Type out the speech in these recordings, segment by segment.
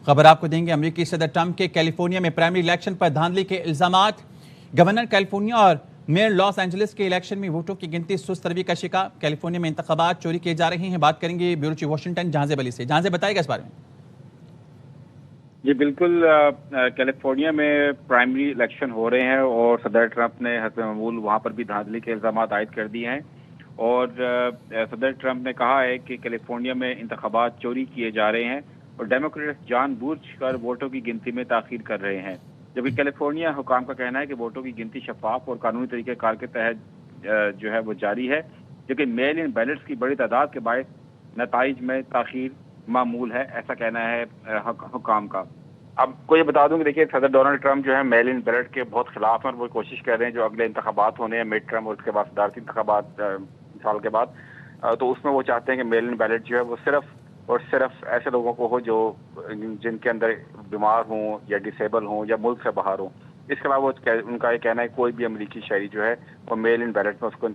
खबर आपको देंगे। अमेरिकी सदर ट्रंप के कैलिफोर्निया में प्राइमरी इलेक्शन पर धांधली के इल्जामात। गवर्नर कैलिफोर्निया और मेयर लॉस एंजलिस के इलेक्शन में वोटों की गिनती सुस्त रवि का शिकार। कैलिफोर्निया में इंतखाबात चोरी किए जा रहे हैं। बात करेंगे bureau chief Washington Jahanzeb Ali से। जहांजेब, बताएगा इस बारे में। जी बिल्कुल, कैलिफोर्निया में प्राइमरी इलेक्शन हो रहे हैं और सदर ट्रंप ने हस्ब मामूल वहां पर भी धांधली के इल्जामात आयद कर दिए हैं। और सदर ट्रंप ने कहा है कि कैलिफोर्निया में इंतखाबात चोरी किए जा रहे हैं और डेमोक्रेट्स जानबूझकर वोटों की गिनती में ताखीर कर रहे हैं। जबकि कैलिफोर्निया हुकाम का कहना है कि वोटों की गिनती शफाफ और कानूनी तरीक़ेकार के तहत जो है वो जारी है, लेकिन मेल इन बैलेट्स की बड़ी तादाद के बायस नताइज में ताखीर मामूल है, ऐसा कहना है हुकाम का। अब को ये बता दूं कि देखिए, सदर डोनाल्ड ट्रंप जो है मेल इन बैलेट के बहुत खिलाफ हैं और वो कोशिश कर रहे हैं जो अगले इंतखाबात होने हैं, मिड टर्म और उसके बाद सदारती इंतखाबात साल के बाद, तो उसमें वो चाहते हैं कि मेल इन बैलेट जो है वो सिर्फ और सिर्फ ऐसे लोगों को हो जो जिनके अंदर बीमार हों या डिसेबल हों या मुल्क से बाहर हों। इसके अलावा उनका ये कहना है कोई भी अमरीकी शहरी जो है वो मेल इन बैलेट में उसको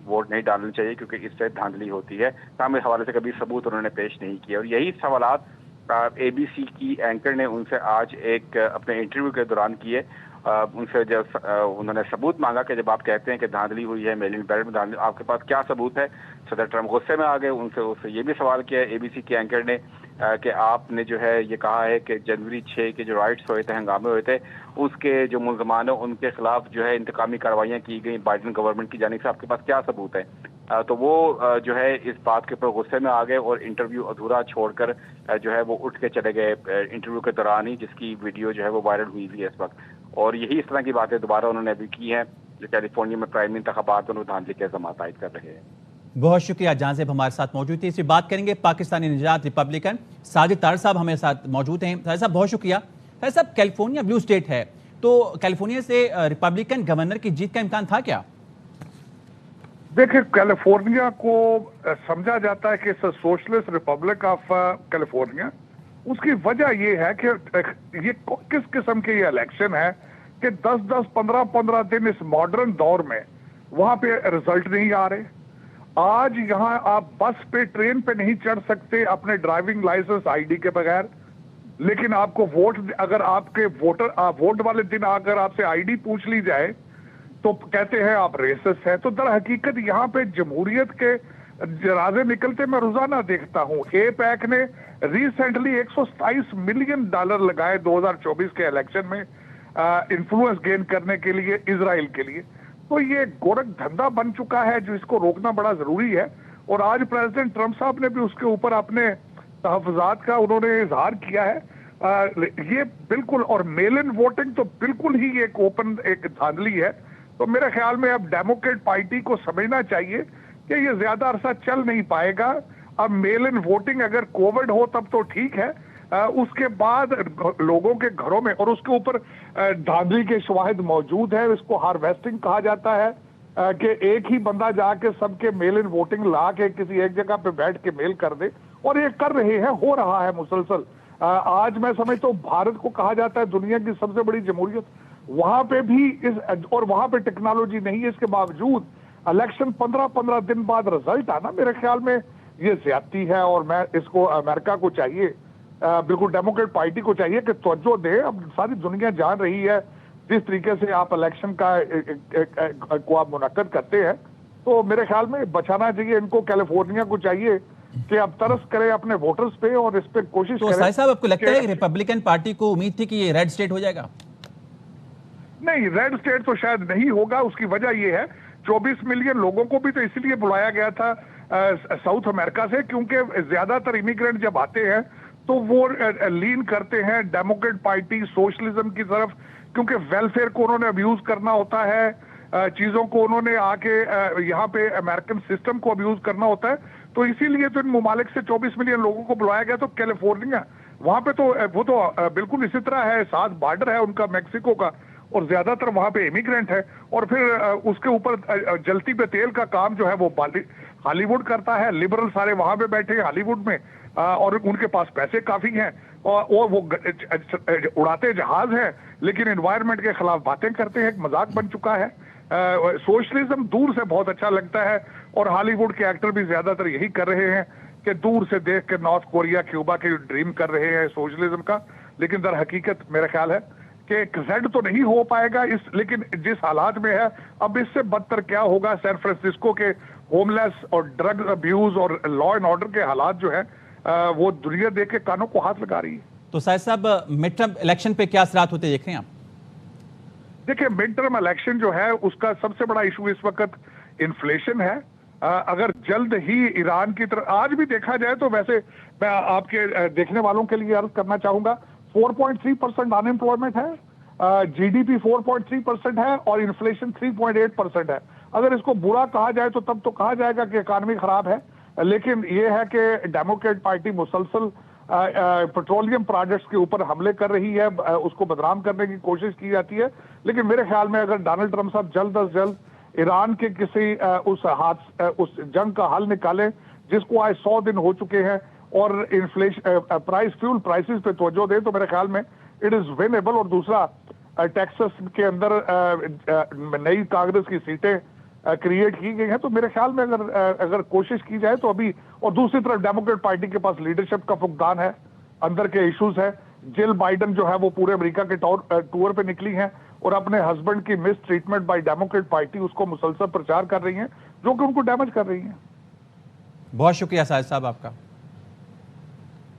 वोट नहीं डालना चाहिए क्योंकि इससे धांधली होती है। सामने हवाले से कभी सबूत उन्होंने पेश नहीं किया और यही सवालात एबीसी की एंकर ने उनसे आज एक अपने इंटरव्यू के दौरान किए। उनसे जब उन्होंने सबूत मांगा कि जब आप कहते हैं कि धांधली हुई है, मेल इन बैलेट में धांधली, आपके पास क्या सबूत है? सदर ट्रंप गुस्से में आ गए। उससे ये भी सवाल किया एबीसी के एंकर ने कि आपने जो है ये कहा है कि जनवरी 6 के जो राइट्स हुए थे, हंगामे हुए थे, उसके जो मुल्ज़मान हैं उनके खिलाफ जो है इंतकामी कार्रवाइयाँ की गई बाइडेन गवर्नमेंट की जानिब से, आपके पास क्या सबूत है? तो वो जो है इस बात के ऊपर गुस्से में आ गए और इंटरव्यू अधूरा छोड़कर जो है वो उठ के चले गए इंटरव्यू के दौरान ही, जिसकी वीडियो जो है वो वायरल हुई है इस वक्त। और यही इस तरह की बातें दोबारा उन्होंने अभी की हैं जो कैलिफोर्निया में प्राइमरी इंतखाबात और धांधली के इल्जामात आयद कर रहे हैं। बहुत शुक्रिया जहांजेब, हमारे साथ मौजूद थे। इसी बात करेंगे पाकिस्तानी निजात रिपब्लिकन साजिद तार साहब हमारे साथ मौजूद हैं। तार साहब बहुत शुक्रिया। तार साहब, कैलिफोर्निया ब्लू स्टेट है, तो कैलिफोर्निया से रिपब्लिकन गवर्नर की जीत का इम्कान था क्या? देखिए, कैलिफोर्निया को समझा जाता है कि सोशलिस्ट रिपब्लिक ऑफ कैलिफोर्निया। उसकी वजह ये है कि ये किस किस्म के ये इलेक्शन है कि 10-10, 15-15 दिन इस मॉडर्न दौर में वहां पे रिजल्ट नहीं आ रहे। आज यहाँ आप बस पे, ट्रेन पे नहीं चढ़ सकते अपने ड्राइविंग लाइसेंस आईडी के बगैर, लेकिन आपको वोट, अगर आपके वोट वाले दिन अगर आपसे आईडी पूछ ली जाए तो कहते हैं आप रेसिस्ट हैं। तो दर हकीकत यहाँ पे जमहूरियत के जनाजे निकलते मैं रोजाना देखता हूँ। एपैक ने रिसेंटली $127 मिलियन लगाए 2024 के इलेक्शन में इन्फ्लुएंस गेन करने के लिए इजराइल के लिए। तो ये गोरख धंधा बन चुका है जो इसको रोकना बड़ा जरूरी है। और आज प्रेसिडेंट ट्रंप साहब ने भी उसके ऊपर अपने तहफ़्फ़ुज़ात का उन्होंने इजहार किया है। ये बिल्कुल, और मेल इन वोटिंग तो बिल्कुल ही एक ओपन एक धांधली है। तो मेरे ख्याल में अब डेमोक्रेट पार्टी को समझना चाहिए कि ये ज्यादा अरसा चल नहीं पाएगा। अब मेल इन वोटिंग अगर कोविड हो तब तो ठीक है, उसके बाद लोगों के घरों में, और उसके ऊपर धांधली के शवाहिद मौजूद है। इसको हार्वेस्टिंग कहा जाता है कि एक ही बंदा जाके सबके मेल इन वोटिंग ला के किसी एक जगह पे बैठ के मेल कर दे, और ये कर रहे हैं, हो रहा है मुसलसल। आज मैं समझता हूँ भारत को कहा जाता है दुनिया की सबसे बड़ी जमहूरियत, वहां पे भी और वहां पे टेक्नोलॉजी नहीं है, इसके बावजूद इलेक्शन 15-15 दिन बाद रिजल्ट आना, मेरे ख्याल में ये ज्यादती है। और मैं इसको अमेरिका को चाहिए, बिल्कुल डेमोक्रेट पार्टी को चाहिए कि तवज्जो दे। अब सारी दुनिया जान रही है जिस तरीके से आप इलेक्शन को आप मुनक्कद करते हैं, तो मेरे ख्याल में बचाना चाहिए इनको। कैलिफोर्निया को चाहिए कि अब तरस करे अपने वोटर्स पे और इस पे कोशिश करे। तो साहब, आपको लगता है कि रिपब्लिकन पार्टी को उम्मीद थी कि ये रेड स्टेट हो जाएगा? नहीं, रेड स्टेट तो शायद नहीं होगा। उसकी वजह यह है 24 मिलियन लोगों को भी तो इसलिए बुलाया गया था साउथ अमेरिका से, क्योंकि ज्यादातर इमिग्रेंट जब आते हैं तो वो लीन करते हैं डेमोक्रेट पार्टी, सोशलिज्म की तरफ, क्योंकि वेलफेयर को उन्होंने अब्यूज करना होता है, चीजों को उन्होंने आके यहाँ पे अमेरिकन सिस्टम को अब्यूज करना होता है। तो इसीलिए तो इन ममालिक से 24 मिलियन लोगों को बुलाया गया। तो कैलिफोर्निया वहां पे तो वो तो बिल्कुल इसी तरह है, साथ बॉर्डर है उनका मैक्सिको का, और ज्यादातर वहां पे इमिग्रेंट है। और फिर उसके ऊपर जलती पे तेल का काम जो है वो हॉलीवुड करता है। लिबरल सारे वहां पे बैठे हैं हॉलीवुड में, और उनके पास पैसे काफी हैं, और वो उड़ाते जहाज हैं, लेकिन एनवायरनमेंट के खिलाफ बातें करते हैं। एक मजाक बन चुका है। सोशलिज्म दूर से बहुत अच्छा लगता है, और हॉलीवुड के एक्टर भी ज्यादातर यही कर रहे हैं کہ دور سے دیکھ کے نارتھ کوریا کیوبا کے ڈریم کر رہے ہیں سوشلزم کا، لیکن در حقیقت میرا خیال ہے کہ ایک زیڈ تو نہیں ہو پائے گا لیکن جس حالات میں ہے اب اس سے بدتر کیا ہوگا. سین فرانسسکو کے ہوم لیس اور ڈرگ ابیوز اور لا اینڈ آرڈر کے حالات جو ہیں وہ دنیا دیکھ کے کانوں کو ہاتھ لگا رہی ہے. تو سائد صاحب مڈ ٹرم الیکشن پہ کیا اثرات ہوتے دیکھ رہے ہیں آپ؟ دیکھیں مڈ ٹرم الیکشن جو ہے اس کا سب سے بڑا ایشو اس وقت انفلیشن ہے. اگر جلد ہی ایران کی طرف آج بھی دیکھا جائے تو ویسے میں آپ کے دیکھنے والوں کے لیے عرض کرنا چاہوں گا 4.3% ان امپلائمنٹ ہے, جی ڈی پی 4.3% ہے اور انفلیشن 3.8% ہے. اگر اس کو برا کہا جائے تو تب تو کہا جائے گا کہ اکانومی خراب ہے, لیکن یہ ہے کہ ڈیموکریٹ پارٹی مسلسل پیٹرولیم پروجیکٹس کے اوپر حملے کر رہی ہے, اس کو بدنام کرنے کی کوشش کی جاتی ہے. لیکن میرے خیال میں اگر ڈونلڈ ٹرمپ صاحب جلد از جلد ایران کے کسی اس جنگ کا حل نکالیں جس کو آج 100 دن ہو چکے ہیں, اور انفلیشن فیول پرائسز پہ توجہ دیں تو میرے خیال میں اٹ از وینیبل. اور دوسرا ٹیکسس کے اندر نئی کانگریس کی سیٹیں کریٹ کی گئی ہیں, تو میرے خیال میں اگر کوشش کی جائے تو ابھی, اور دوسری طرف ڈیموکریٹ پارٹی کے پاس لیڈرشپ کا فقدان ہے, اندر کے ایشوز ہیں. جل بائیڈن جو ہے وہ پورے امریکہ کے ٹور پہ نکلی ہیں اور اپنے ہسبینڈ کی مس ٹریٹمنٹ بائی ڈیموکریٹ پارٹی اس کو مسلسل پرچار کر رہی ہیں جو کہ ان کو ڈیمیج کر رہی ہیں. بہت شکریہ سائد صاحب آپ کا.